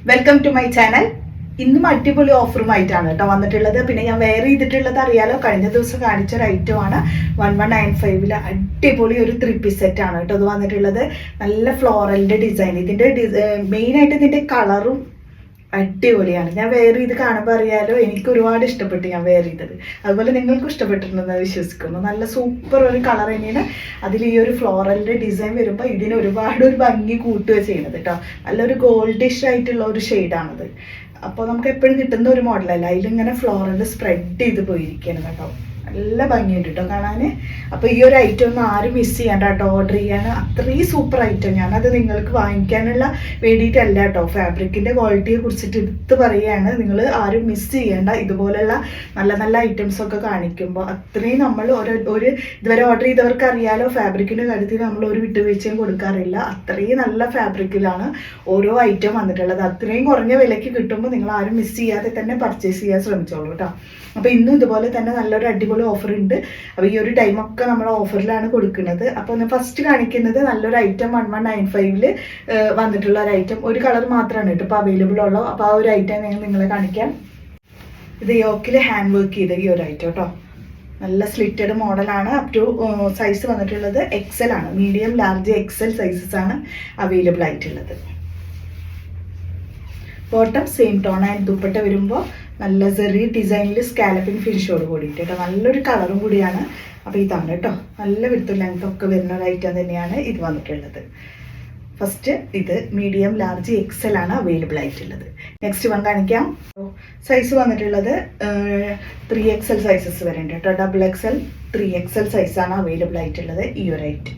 Welcome to my channel. ഇന്നും അടിപൊളി ഓഫറുമായിട്ടാണ് കേട്ടോ വന്നിട്ടുള്ളത്. പിന്നെ ഞാൻ വെയർ ചെയ്തിട്ടുള്ളത് അറിയാലോ, കഴിഞ്ഞ ദിവസം കാണിച്ച ഒരു ഐറ്റമാണ് 1195 അടിപൊളി ഒരു 3 പീസ് സെറ്റ് ആണ് കേട്ടോ ഇത് വന്നിട്ടുള്ളത്. നല്ല ഫ്ലോറലിന്റെ ഡിസൈൻ, ഇതിന്റെ മെയിനായിട്ട് ഇതിന്റെ കളറും അടിപൊളിയാണ്. ഞാൻ വെയർ ചെയ്ത് കാണുമ്പോൾ അറിയാലോ, എനിക്ക് ഒരുപാട് ഇഷ്ടപ്പെട്ടു ഞാൻ വെയർ ചെയ്തത്. അതുപോലെ നിങ്ങൾക്കും ഇഷ്ടപ്പെട്ടിട്ടുണ്ടെന്ന് വിശ്വസിക്കുന്നു. നല്ല സൂപ്പർ ഒരു കളർ തന്നെയാണ്. അതിൽ ഈ ഒരു ഫ്ലോറലിന്റെ ഡിസൈൻ വരുമ്പോൾ ഇതിന് ഒരുപാട് ഒരു ഭംഗി കൂട്ടുക ചെയ്യുന്നത് കേട്ടോ. നല്ലൊരു ഗോൾഡിഷ് ആയിട്ടുള്ള ഒരു ഷെയ്ഡാണത്. അപ്പോൾ നമുക്ക് എപ്പോഴും കിട്ടുന്ന ഒരു മോഡലല്ല, അതിലിങ്ങനെ ഫ്ലോറൽ സ്പ്രെഡ് ചെയ്ത് പോയിരിക്കുകയാണ് കേട്ടോ. നല്ല ഭംഗിയുണ്ട് കേട്ടോ കാണാൻ. അപ്പോൾ ഈ ഒരു ഐറ്റം ഒന്നും ആരും മിസ് ചെയ്യണ്ട കേട്ടോ, ഓർഡർ ചെയ്യാൻ. അത്രയും സൂപ്പർ ഐറ്റം. ഞാനത് നിങ്ങൾക്ക് വാങ്ങിക്കാനുള്ള വേണ്ടിയിട്ടല്ല കേട്ടോ, ഫാബ്രിക്കിൻ്റെ ക്വാളിറ്റിയെ കുറിച്ചിട്ട് എടുത്ത് പറയുകയാണ്. നിങ്ങൾ ആരും മിസ് ചെയ്യേണ്ട. ഇതുപോലെയുള്ള നല്ല നല്ല ഐറ്റംസ് ഒക്കെ കാണിക്കുമ്പോൾ അത്രയും നമ്മൾ ഒരു ഇതുവരെ ഓർഡർ ചെയ്തവർക്ക് അറിയാലോ, ഫാബ്രിക്കിൻ്റെ കാര്യത്തിൽ നമ്മൾ ഒരു വിട്ടുവീഴ്ചയും കൊടുക്കാറില്ല. അത്രയും നല്ല ഫാബ്രിക്കിലാണ് ഓരോ ഐറ്റം വന്നിട്ടുള്ളത്. അത്രയും കുറഞ്ഞ വിലയ്ക്ക് കിട്ടുമ്പോൾ നിങ്ങൾ ആരും മിസ് ചെയ്യാതെ തന്നെ പർച്ചേസ് ചെയ്യാൻ ശ്രമിച്ചോളൂ കേട്ടോ. അപ്പോൾ ഇന്നും ഇതുപോലെ തന്നെ നല്ലൊരു അടിപൊളി ഓഫർ ഉണ്ട്. അപ്പോൾ ഈ ഒരു ടൈമൊക്കെ നമ്മൾ ഓഫറിലാണ് കൊടുക്കുന്നത്. അപ്പോൾ ഒന്ന് ഫസ്റ്റ് കാണിക്കുന്നത് നല്ലൊരു ഐറ്റം 1195 വന്നിട്ടുള്ള ഒരു ഐറ്റം. ഒരു കളർ മാത്രമാണ് കേട്ടോ ഇപ്പോൾ അവൈലബിൾ ഉള്ളൂ. അപ്പോൾ ആ ഒരു ഐറ്റം ഞാൻ നിങ്ങളെ കാണിക്കാം. ഇത് യോക്കിൽ ഹാൻഡ് വർക്ക് ചെയ്ത ഈ ഒരു ഐറ്റം കേട്ടോ. നല്ല സ്ലിറ്റഡ് മോഡലാണ്. അപ് ടു സൈസ് വന്നിട്ടുള്ളത് XL ആണ്. മീഡിയം, ലാർജ്, XL സൈസസ് ആണ് അവൈലബിൾ ആയിട്ടുള്ളത്. Bottom same tone and dupatta വരുമ്പോൾ നല്ല സെറി ഡിസൈനിൽ സ്കാലപ്പിംഗ് ഫിനിഷോട് കൂടിയിട്ട് കേട്ടോ. നല്ലൊരു കളറും കൂടിയാണ്. അപ്പോൾ ഇതാണ് കേട്ടോ, നല്ല വിടുത്തും ലെങ്ത് ഒക്കെ വരുന്ന ഒരു ഐറ്റം തന്നെയാണ് ഇത് വന്നിട്ടുള്ളത്. ഫസ്റ്റ് ഇത് മീഡിയം, ലാർജ്, XL ആണ് അവൈലബിൾ ആയിട്ടുള്ളത്. നെക്സ്റ്റ് വൺ കാണിക്കാം. സൈസ് വന്നിട്ടുള്ളത് 3XL സൈസസ് വരെ ഉണ്ട് കേട്ടോ. XXL, 3XL സൈസാണ് അവൈലബിൾ ആയിട്ടുള്ളത് ഈ ഒരു ഐറ്റം.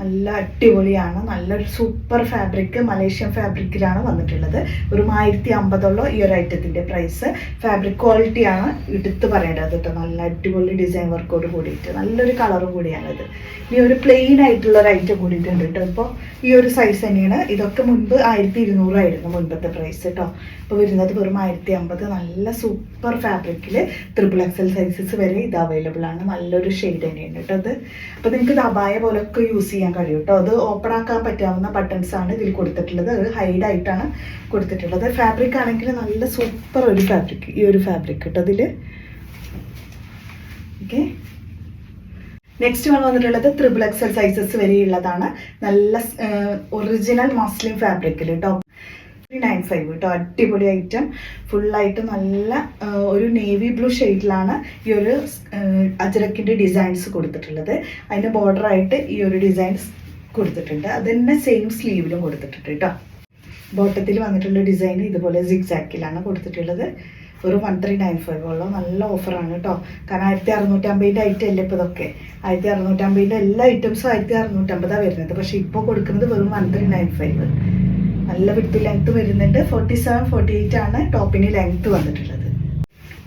നല്ല അടിപൊളിയാണ്. നല്ലൊരു സൂപ്പർ ഫാബ്രിക്, മലേഷ്യൻ ഫാബ്രിക്കിലാണ് വന്നിട്ടുള്ളത്. ഒരു 1050 ഈ ഒരു ഐറ്റത്തിൻ്റെ പ്രൈസ്. ഫാബ്രിക് ക്വാളിറ്റിയാണ് എടുത്ത് പറയേണ്ടത് കേട്ടോ. നല്ല അടിപൊളി ഡിസൈൻ വർക്കോട് കൂടിയിട്ട് നല്ലൊരു കളറും കൂടിയാണിത്. ഇനി ഒരു പ്ലെയിൻ ആയിട്ടുള്ള ഒരു ഐറ്റം കൂടിയിട്ടുണ്ട് കേട്ടോ. ഇപ്പോൾ ഈ ഒരു സൈസ് തന്നെയാണ്. ഇതൊക്കെ മുൻപ് 1200 ആയിരുന്നു മുൻപത്തെ പ്രൈസ് കേട്ടോ. ഇപ്പോൾ വരുന്നത് വെറും 1050. നല്ല സൂപ്പർ ഫാബ്രിക്കിൽ XXL സൈസസ് വരെ ഇത് അവൈലബിൾ ആണ്. നല്ലൊരു ഷെയ്ഡ് തന്നെയാണ് കേട്ടോ അത്. അപ്പോൾ നിങ്ങൾക്ക് ഇത് അബായ പോലൊക്കെ യൂസ് ചെയ്യാൻ കഴിയും കേട്ടോ. അത് ഓപ്പൺ ആക്കാൻ പറ്റാവുന്ന ബട്ടൺസ് ആണ് ഇതിൽ കൊടുത്തിട്ടുള്ളത്. അത് ഹൈഡ് ആയിട്ടാണ് കൊടുത്തിട്ടുള്ളത്. ഫാബ്രിക് ആണെങ്കിൽ നല്ല സൂപ്പർ ഒരു ഫാബ്രിക്, ഈ ഒരു ഫാബ്രിക് കേട്ടോ ഇതിൽ. ഓക്കെ, നെക്സ്റ്റ് വന്നിട്ടുള്ളത് XXL സൈസസ് വരെയുള്ളതാണ്. നല്ല ഒറിജിനൽ മസ്ലിൻ ഫാബ്രിക്കിൽ കേട്ടോ. 395 കേട്ടോ. അടിപൊളി ഐറ്റം. ഫുള്ളായിട്ട് നല്ല ഒരു നേവി ബ്ലൂ ഷെയ്ഡിലാണ് ഈ ഒരു അജ്രക്കിൻ്റെ ഡിസൈൻസ് കൊടുത്തിട്ടുള്ളത്. അതിൻ്റെ ബോർഡറായിട്ട് ഈ ഒരു ഡിസൈൻസ് കൊടുത്തിട്ടുണ്ട്. അത് തന്നെ സെയിം സ്ലീവിലും കൊടുത്തിട്ടുണ്ട് കേട്ടോ. ബോട്ടത്തിൽ വന്നിട്ടുള്ള ഡിസൈൻ ഇതുപോലെ സിഗ്സാക്കിലാണ് കൊടുത്തിട്ടുള്ളത്. ഒരു 1395 ഉള്ളൂ. നല്ല ഓഫറാണ് കേട്ടോ. കാരണം 1650 ഐറ്റം അല്ലേ ഇപ്പോൾ ഇതൊക്കെ. 1650 എല്ലാ ഐറ്റംസും 1650 വരുന്നത്. പക്ഷേ ഇപ്പോൾ കൊടുക്കുന്നത് വെറും 1395. നല്ല വിടുത്ത് ലെങ്ത് വരുന്നുണ്ട്. 47, 48 ആണ് ടോപ്പിന് ലെങ്ത് വന്നിട്ടുള്ളത്.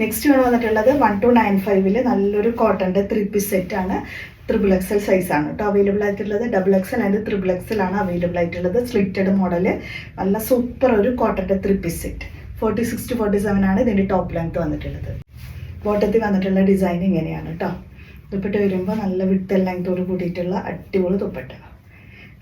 നെക്സ്റ്റ് വന്നിട്ടുള്ളത് 1295 നല്ലൊരു കോട്ടൻ്റെ 3 പീസ് സെറ്റ് ആണ്. XXL സൈസാണ് കേട്ടോ അവൈലബിൾ ആയിട്ടുള്ളത്. XXL ആൻഡ് XXL ആണ് അവൈലബിൾ ആയിട്ടുള്ളത്. സ്ലിറ്റഡ് മോഡല് നല്ല സൂപ്പർ ഒരു കോട്ടൻ്റെ 3 പീസ് സെറ്റ്. 46 to 47 ആണ് ഇതിൻ്റെ ടോപ്പ് ലെങ്ത് വന്നിട്ടുള്ളത്. ബോട്ടത്തിൽ വന്നിട്ടുള്ള ഡിസൈൻ ഇങ്ങനെയാണ് കേട്ടോ. ദുപ്പട്ട വരുമ്പോൾ നല്ല വിടുത്ത് ലെങ്തോട് കൂടിയിട്ടുള്ള അടിപൊളി ദുപ്പട്ട.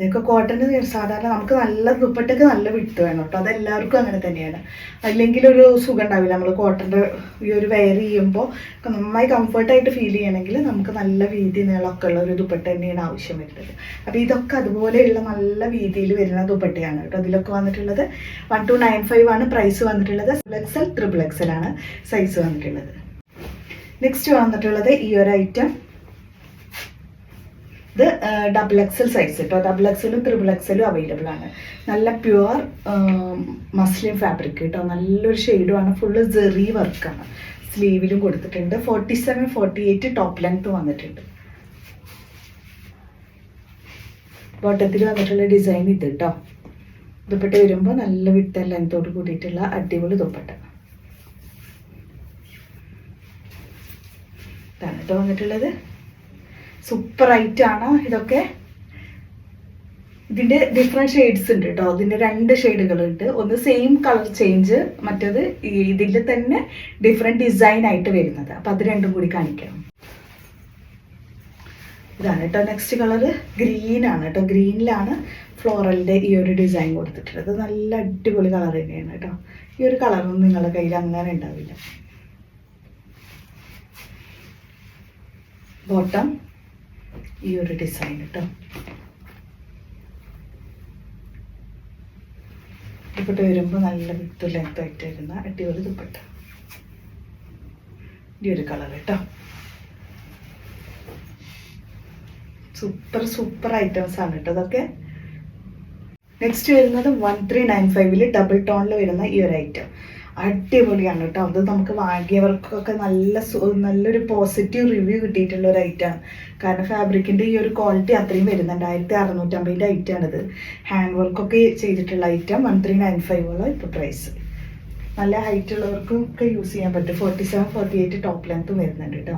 ഇതൊക്കെ കോട്ടന് സാധാരണ നമുക്ക് നല്ല ദുപ്പട്ടയ്ക്ക് നല്ല വിടുത്ത് വേണം കേട്ടോ. അതെല്ലാവർക്കും അങ്ങനെ തന്നെയാണ്. അല്ലെങ്കിൽ ഒരു സുഖം ഉണ്ടാവില്ല. നമ്മൾ കോട്ടൻ്റെ ഈ ഒരു വെയർ ചെയ്യുമ്പോൾ നന്നായി കംഫർട്ടായിട്ട് ഫീൽ ചെയ്യണമെങ്കിൽ നമുക്ക് നല്ല വീതി നീളമൊക്കെ ഉള്ള ഒരു ദുപ്പട്ട തന്നെയാണ് ആവശ്യം വരുന്നത്. അപ്പോൾ ഇതൊക്കെ അതുപോലെയുള്ള നല്ല വീതിയിൽ വരുന്ന ദുപ്പട്ടയാണ് കേട്ടോ. ഇതിലൊക്കെ വന്നിട്ടുള്ളത് 1295 ആണ് പ്രൈസ് വന്നിട്ടുള്ളത്. XXL ആണ് സൈസ് വന്നിട്ടുള്ളത്. നെക്സ്റ്റ് വന്നിട്ടുള്ളത് ഈ ഒരു ഐറ്റം. ഇത് XXL സൈസ് കേട്ടോ. XXL, XXL അവൈലബിൾ ആണ്. നല്ല പ്യുവർ മസ്ലിൻ ഫാബ്രിക് കേട്ടോ. നല്ലൊരു ഷെയ്ഡുമാണ്. ഫുള്ള് ജെറി വർക്കാണ്. സ്ലീവിലും കൊടുത്തിട്ടുണ്ട്. 47, 48 ടോപ്പ് ലെങ്ത് വന്നിട്ടുണ്ട്. ബോട്ടത്തിൽ വന്നിട്ടുള്ള ഡിസൈൻ ഇത് കേട്ടോ. ദുപ്പട്ട വരുമ്പോൾ നല്ല വിട്ട് ലെങ്തോട് കൂടിയിട്ടുള്ള അടിപൊളി ദുപ്പട്ട ഇതാണ് കേട്ടോ വന്നിട്ടുള്ളത്. സൂപ്പർ ഐറ്റാണ് ഇതൊക്കെ. ഇതിൻ്റെ ഡിഫറെൻറ്റ് ഷെയ്ഡ്സ് ഉണ്ട് കേട്ടോ. ഇതിൻ്റെ 2 ഷെയ്ഡുകളുണ്ട്. ഒന്ന് സെയിം കളർ ചേഞ്ച്, മറ്റേത് ഇതിൽ തന്നെ ഡിഫറെൻറ്റ് ഡിസൈൻ ആയിട്ട് വരുന്നത്. അപ്പോൾ അത് രണ്ടും കൂടി കാണിക്കാം. ഇതാണ് കേട്ടോ നെക്സ്റ്റ് കളർ. ഗ്രീനാണ് കേട്ടോ. ഗ്രീനിലാണ് ഫ്ലോറലിൻ്റെ ഈ ഒരു ഡിസൈൻ കൊടുത്തിട്ടുള്ളത്. നല്ല അടിപൊളി കളർ തന്നെയാണ് കേട്ടോ. ഈ ഒരു കളറൊന്നും നിങ്ങളുടെ കയ്യിൽ അങ്ങനെ ഉണ്ടാവില്ല. ബോട്ടം ഈ ഒരു ഡിസൈൻ കേട്ടോ. ദുപ്പട്ട വരുമ്പോൾ നല്ല വിത്ത് ലെങ്ത് ആയിട്ട് വരുന്ന അടിപൊളി ദുപ്പട്ട. ഈ ഒരു കളർ കേട്ടോ. സൂപ്പർ ഐറ്റംസ് ആണ് കേട്ടോ ഇതൊക്കെ. നെക്സ്റ്റ് വരുന്നത് 1395 ഡബിൾ ടോണിൽ വരുന്ന ഈ ഒരു ഐറ്റം അടിപൊളിയാണ് കേട്ടോ. അത് നമുക്ക് വാങ്ങിയവർക്കൊക്കെ നല്ലൊരു പോസിറ്റീവ് റിവ്യൂ കിട്ടിയിട്ടുള്ള ഒരു ഐറ്റമാണ്. കാരണം ഫാബ്രിക്കിൻ്റെ ഈ ഒരു ക്വാളിറ്റി അത്രയും വരുന്നുണ്ട്. 1650 ഐറ്റമാണിത്. ഹാൻഡ് വർക്കൊക്കെ ചെയ്തിട്ടുള്ള ഐറ്റം 1395 ഇപ്പോൾ പ്രൈസ്. നല്ല ഹൈറ്റ് ഉള്ളവർക്കൊക്കെ യൂസ് ചെയ്യാൻ പറ്റും. 47-48 ടോപ്പ് ലെങ്ത്തും വരുന്നുണ്ട് കേട്ടോ.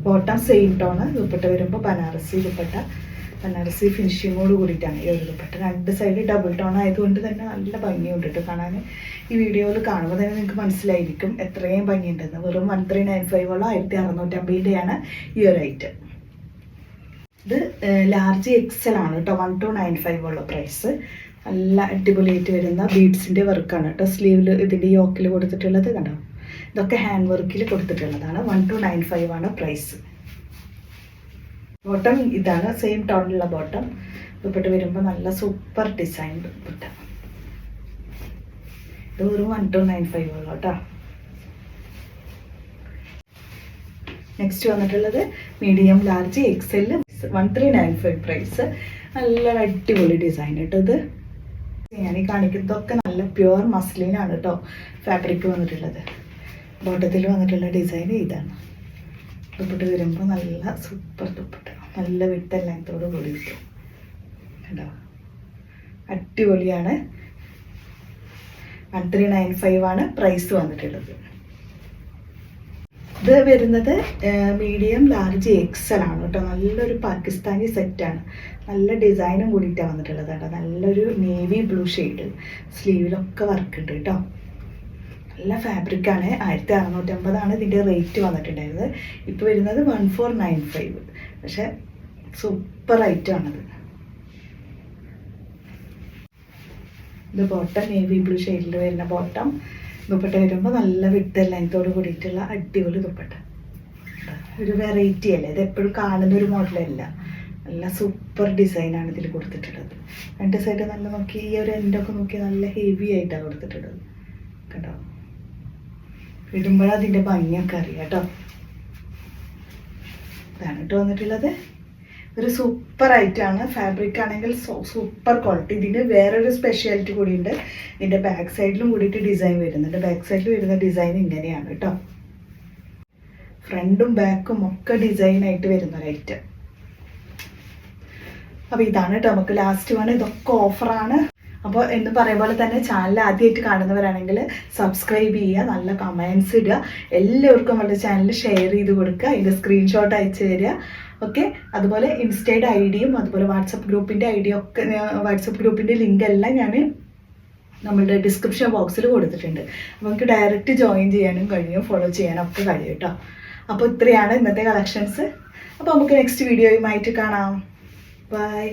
Bottom same tone. ദുപ്പട്ട വരുമ്പോൾ ബനാറസി ദുപ്പട്ട, ബനാറസി ഫിനിഷിങ്ങോട് കൂടിയിട്ടാണ് ഈ ഒരു ദുപ്പട്ട. രണ്ട് സൈഡ് ഡബിൾ ടോൺ ആയതുകൊണ്ട് തന്നെ നല്ല ഭംഗിയുണ്ട് കേട്ടോ കാണാൻ. ഈ വീഡിയോയിൽ കാണുമ്പോൾ തന്നെ നിങ്ങൾക്ക് മനസ്സിലായിരിക്കും എത്രയും ഭംഗിയുണ്ടെന്ന്. വെറും 1395 1650 ഈ ഒരു ഐറ്റം. ഇത് ലാർജ് എക്സൽ ആണ് കേട്ടോ. 1295 പ്രൈസ്. നല്ല അടിപൊളിയായിട്ട് വരുന്ന ബീഡ്സിൻ്റെ വർക്കാണ് കേട്ടോ. സ്ലീവിൽ ഇതിൻ്റെ യോക്കിൽ കൊടുത്തിട്ടുള്ളത് കണ്ടോ. ഇതൊക്കെ ഹാൻഡ് വർക്കിൽ കൊടുത്തിട്ടുള്ളതാണ്. 1295 പ്രൈസ്. ബോട്ടം ഇതാണ്, സെയിം ടോണിലുള്ള ബോട്ടം. ദുപ്പട്ട വരുമ്പോൾ നല്ല സൂപ്പർ ഡിസൈൻ ദുപ്പട്ട. ഇത് ഒരു 1295 കേട്ടോ. നെക്സ്റ്റ് വന്നിട്ടുള്ളത് മീഡിയം ലാർജ് എക്സെൽ 1395 പ്രൈസ്. നല്ല അടിപൊളി ഡിസൈൻ കേട്ടോ. ഇത് ഞാൻ ഈ കാണിക്കുന്നതൊക്കെ നല്ല പ്യുവർ മസ്ലിനാണ് കേട്ടോ ഫാബ്രിക് വന്നിട്ടുള്ളത്. ബോട്ടത്തിൽ വന്നിട്ടുള്ള ഡിസൈൻ ഇതാണ്. ദുപ്പട്ട വരുമ്പോൾ നല്ല സൂപ്പർ ദുപ്പട്ട, നല്ല വിട്ട് ലെങ്ത്തോട് കൂടിയിട്ട് കേട്ടോ. അടിപൊളിയാണ്. 1395 പ്രൈസ് വന്നിട്ടുള്ളത്. ഇത് വരുന്നത് മീഡിയം ലാർജ് എക്സൽ ആണ് കേട്ടോ. നല്ലൊരു പാകിസ്ഥാനി സെറ്റാണ്. നല്ല ഡിസൈനും കൂടിയിട്ടാണ് വന്നിട്ടുള്ളത് കേട്ടോ. നല്ലൊരു നേവി ബ്ലൂ ഷെയ്ഡ്. സ്ലീവിലൊക്കെ വർക്ക് ഉണ്ട് കേട്ടോ. നല്ല ഫാബ്രിക്കാണ്. 1650 ഇതിൻ്റെ റേറ്റ് വന്നിട്ടുണ്ടായിരുന്നത്. ഇപ്പോൾ വരുന്നത് 1495. പക്ഷെ സൂപ്പർ ഐറ്റമാണത്. ഇത് ബോട്ടം നേവി ബ്ലൂ ഷെയ്ഡിൽ വരുന്ന ബോട്ടം. ദുപ്പട്ട വരുമ്പോൾ നല്ല വിട്ട് ലെങ്ത്തോട് കൂടിയിട്ടുള്ള അടിപൊളി ദുപ്പട്ട. ഒരു വെറൈറ്റി അല്ലേ, ഇത് എപ്പോഴും കാണുന്ന ഒരു മോഡലല്ല. നല്ല സൂപ്പർ ഡിസൈനാണ് ഇതിൽ കൊടുത്തിട്ടുള്ളത്. രണ്ട് സൈഡ് നല്ല നോക്കി ഈ ഒരു എൻഡൊക്കെ നോക്കി നല്ല ഹെവി ആയിട്ടാണ് കൊടുത്തിട്ടുള്ളത് കേട്ടോ. ഇടുമ്പോഴതിൻ്റെ ഭംഗിയൊക്കെ അറിയാം കേട്ടോ. ഇതാണ് കേട്ടോ വന്നിട്ടുള്ളത്. ഒരു സൂപ്പർ ഐറ്റമാണ്. ഫാബ്രിക് ആണെങ്കിൽ സൂപ്പർ ക്വാളിറ്റി. ഇതിന് വേറൊരു സ്പെഷ്യാലിറ്റി കൂടിയുണ്ട്. ഇതിൻ്റെ ബാക്ക് സൈഡിലും കൂടിയിട്ട് ഡിസൈൻ വരുന്നുണ്ട്. ബാക്ക് സൈഡിൽ വരുന്ന ഡിസൈൻ ഇങ്ങനെയാണ് കേട്ടോ. ഫ്രണ്ടും ബാക്കും ഒക്കെ ഡിസൈനായിട്ട് വരുന്ന ഒരു ഐറ്റം. അപ്പോൾ ഇതാണ് കേട്ടോ നമുക്ക് ലാസ്റ്റ് വേണം. ഇതൊക്കെ ഓഫറാണ്. അപ്പോൾ എന്ന് പറയും പോലെ തന്നെ ചാനൽ ആദ്യമായിട്ട് കാണുന്നവരാണെങ്കിൽ സബ്സ്ക്രൈബ് ചെയ്യുക, നല്ല കമൻസ് ഇടുക, എല്ലാവർക്കും നമ്മുടെ ചാനൽ ഷെയർ ചെയ്ത് കൊടുക്കുക, അതിൻ്റെ സ്ക്രീൻഷോട്ട് അയച്ചു തരിക. ഓക്കെ. അതുപോലെ ഇൻസ്റ്റയുടെ ഐഡിയും അതുപോലെ വാട്സപ്പ് ഗ്രൂപ്പിൻ്റെ ഐഡിയും ഒക്കെ, വാട്സപ്പ് ഗ്രൂപ്പിൻ്റെ ലിങ്ക് എല്ലാം ഞാൻ നമ്മളുടെ ഡിസ്ക്രിപ്ഷൻ ബോക്സിൽ കൊടുത്തിട്ടുണ്ട്. അപ്പോൾ നമുക്ക് ഡയറക്റ്റ് ജോയിൻ ചെയ്യാനും കഴിയും, ഫോളോ ചെയ്യാനും ഒക്കെ കഴിയും കേട്ടോ. അപ്പോൾ ഇത്രയാണ് ഇന്നത്തെ കളക്ഷൻസ്. അപ്പോൾ നമുക്ക് നെക്സ്റ്റ് വീഡിയോയുമായിട്ട് കാണാം. ബൈ.